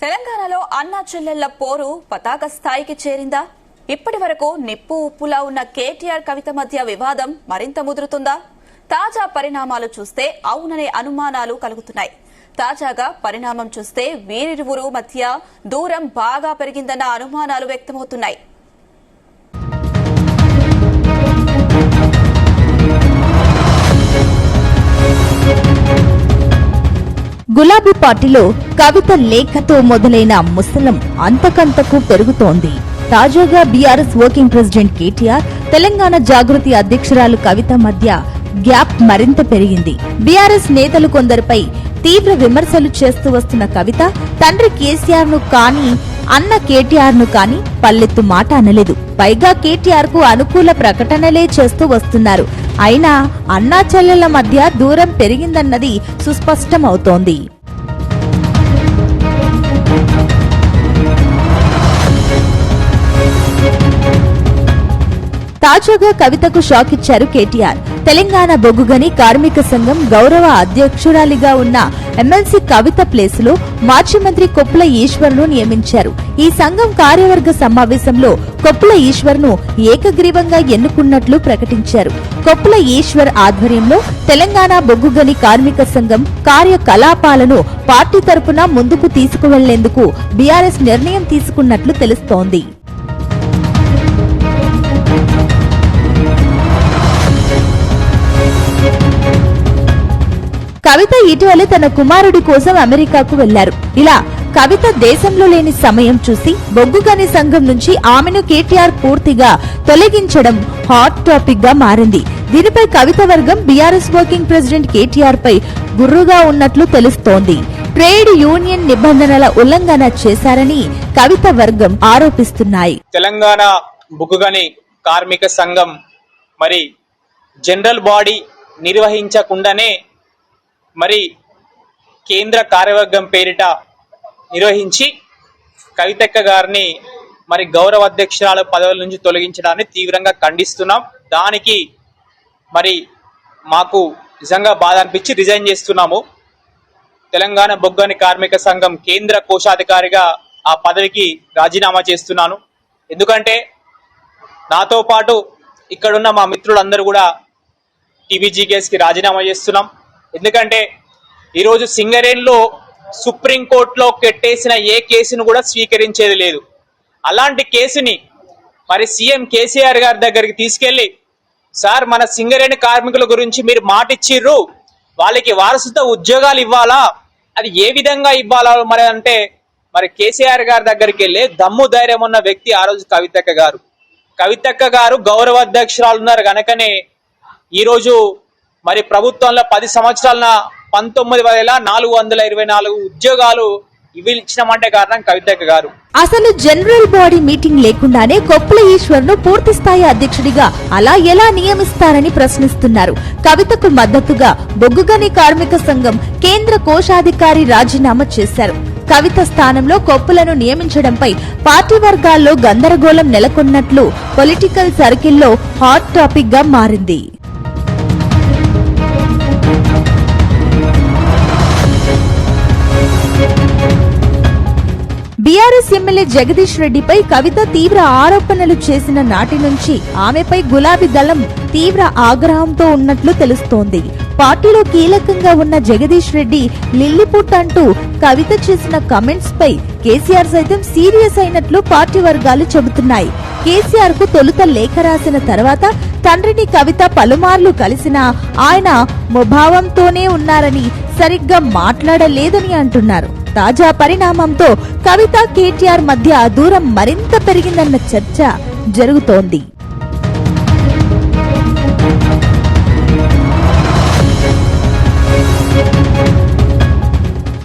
తెలంగాణలో అన్నా చెల్లెళ్ల పోరు పతాక స్థాయికి చేరిందా? ఇప్పటి వరకు నిప్పు ఉప్పులా ఉన్న కేటీఆర్ కవిత మధ్య వివాదం మరింత ముదురుతుందా? తాజా పరిణామాలు చూస్తే అవుననే అనుమానాలు కలుగుతున్నాయి. తాజాగా పరిణామం చూస్తే వీరిరువురు మధ్య దూరం బాగా పెరిగిందన్న అనుమానాలు వ్యక్తమవుతున్నాయి. గులాబీ పార్టీలో కవిత లేఖతో మొదలైన ముసలం అంతకంతకు పెరుగుతోంది. తాజాగా BRS working president KTR, Telangana Jagruthi అధ్యక్షురాలు కవిత మధ్య గ్యాప్ మరింత పెరిగింది. బీఆర్ఎస్ నేతలు కొందరిపై తీవ్ర విమర్శలు చేస్తూ వస్తున్న కవిత తండ్రి కేసీఆర్ ను కానీ అన్న కేటీఆర్ ను కానీ పల్లెత్తు మాట అనలేదు. పైగా కేటీఆర్ కు అనుకూల ప్రకటనలే చేస్తూ వస్తున్నారు. అయినా అన్నా చెల్లెళ్ల మధ్య దూరం పెరిగిందన్నది సుస్పష్టమవుతోంది. తాజాగా కవితకు షాక్ ఇచ్చారు కేటీఆర్. తెలంగాణ బొగ్గుగని కార్మిక సంఘం గౌరవ అధ్యక్షురాలిగా ఉన్న ఎమ్మెల్సీ కవిత ప్లేస్ లో మాజీ మంత్రి కొప్పుల ఈశ్వర్ ను నియమించారు. ఈ సంఘం కార్యవర్గ సమావేశంలో కొప్పుల ఈశ్వర్ ను ఏకగ్రీవంగా ఎన్నుకున్నట్లు ప్రకటించారు. కొప్పుల ఈశ్వర్ ఆధ్వర్యంలో తెలంగాణ బొగ్గుగని కార్మిక సంఘం కార్యకలాపాలను పార్టీ తరపున ముందుకు తీసుకువెళ్లేందుకు బీఆర్ఎస్ నిర్ణయం తీసుకున్నట్లు తెలుస్తోంది. కవిత ఇటీవల తన కుమారుడి కోసం అమెరికాకు వెళ్లారు. ఇలా కవిత దేశంలో లేని సమయం చూసి బొగ్గుగని సంఘం నుంచి ఆమెను కేటీఆర్ పూర్తిగా తొలగించడం హాట్ టాపిక్ గా మారింది. దీనిపై కవిత వర్గం బీఆర్ఎస్ వర్కింగ్ ప్రెసిడెంట్ కేటీఆర్ పై గుర్రుగా ఉన్నట్లు తెలుస్తోంది. ట్రేడ్ యూనియన్ నిబంధనల ఉల్లంఘన చేశారని కవిత వర్గం ఆరోపిస్తున్నాయి. తెలంగాణ బొగ్గుగని కార్మిక సంఘం మరి జనరల్ బాడీ నిర్వహించకుండానే మరి కేంద్ర కార్యవర్గం పేరిట నిర్వహించి కవితక్క గారిని మరి గౌరవ అధ్యక్షురాల పదవుల నుంచి తొలగించడాన్ని తీవ్రంగా ఖండిస్తున్నాం. దానికి మరి మాకు నిజంగా బాధ అనిపించి రిజైన్ చేస్తున్నాము. తెలంగాణ బొగ్గుగని కార్మిక సంఘం కేంద్ర కోశాధికారిగా ఆ పదవికి రాజీనామా చేస్తున్నాను. ఎందుకంటే నాతో పాటు ఇక్కడున్న మా మిత్రులందరూ కూడా టీబీజీకేఎస్కి రాజీనామా చేస్తున్నాం. ఎందుకంటే ఈరోజు సింగరేణిలో సుప్రీంకోర్టులో కెట్టేసిన ఏ కేసును కూడా స్వీకరించేది లేదు. అలాంటి కేసుని మరి సీఎం కేసీఆర్ గారి దగ్గరికి తీసుకెళ్లి, సార్ మన సింగరేణి కార్మికుల గురించి మీరు మాట ఇచ్చిర్రు, వాళ్ళకి వారసత్వ ఉద్యోగాలు ఇవ్వాలా, అది ఏ విధంగా ఇవ్వాలా మరి అంటే మరి కేసీఆర్ గారి దగ్గరికి వెళ్ళి దమ్ము ధైర్యం ఉన్న వ్యక్తి ఆ రోజు కవితక్క గారు. కవితక్క గారు గౌరవ అధ్యక్షురాలు ఉన్నారు కనుకనే ఈరోజు మరి ప్రభుత్వంలో 10 సంవత్సరాల 19,424 ఉద్యోగాలు ఇచ్చినమంటే కారణం కవితక్క గారు. అసలు జనరల్ బాడీ మీటింగ్ లేకుండానే కొప్పుల ఈశ్వర్ ను పూర్తి స్థాయి అధ్యక్షుడిగా అలా ఎలా నియమిస్తారని ప్రశ్నిస్తున్నారు. కవితకు మద్దతుగా బొగ్గుగని కార్మిక సంఘం కేంద్ర కోశాధికారి రాజీనామా చేశారు. కవిత స్థానంలో కొప్పులను నియమించడంపై పార్టీ వర్గాల్లో గందరగోళం నెలకొన్నట్లు పొలిటికల్ సర్కిల్లో హాట్ టాపిక్ గా మారింది. బీఆర్ఎస్ ఎమ్మెల్యే జగదీష్ రెడ్డిపై కవిత తీవ్ర ఆరోపణలు చేసిన నాటి నుంచి ఆమెపై గులాబీ దళం తీవ్ర ఆగ్రహంతో ఉన్నట్లు తెలుస్తోంది. పార్టీలో కీలకంగా ఉన్న జగదీష్ రెడ్డి లిల్లిపుట్ అంటూ కవిత చేసిన కమెంట్స్ పై కేసీఆర్ సైతం సీరియస్ అయినట్లు పార్టీ వర్గాలు చెబుతున్నాయి. కేసీఆర్ కు తొలుత లేఖ రాసిన తర్వాత తండ్రిని కవిత పలుమార్లు కలిసినా ఆయన ముభావంతోనే ఉన్నారని, సరిగ్గా మాట్లాడలేదని అంటున్నారు. తాజా పరిణామంతో కవిత కేటీఆర్ మధ్య దూరం మరింత పెరిగిందన్న చర్చ జరుగుతోంది.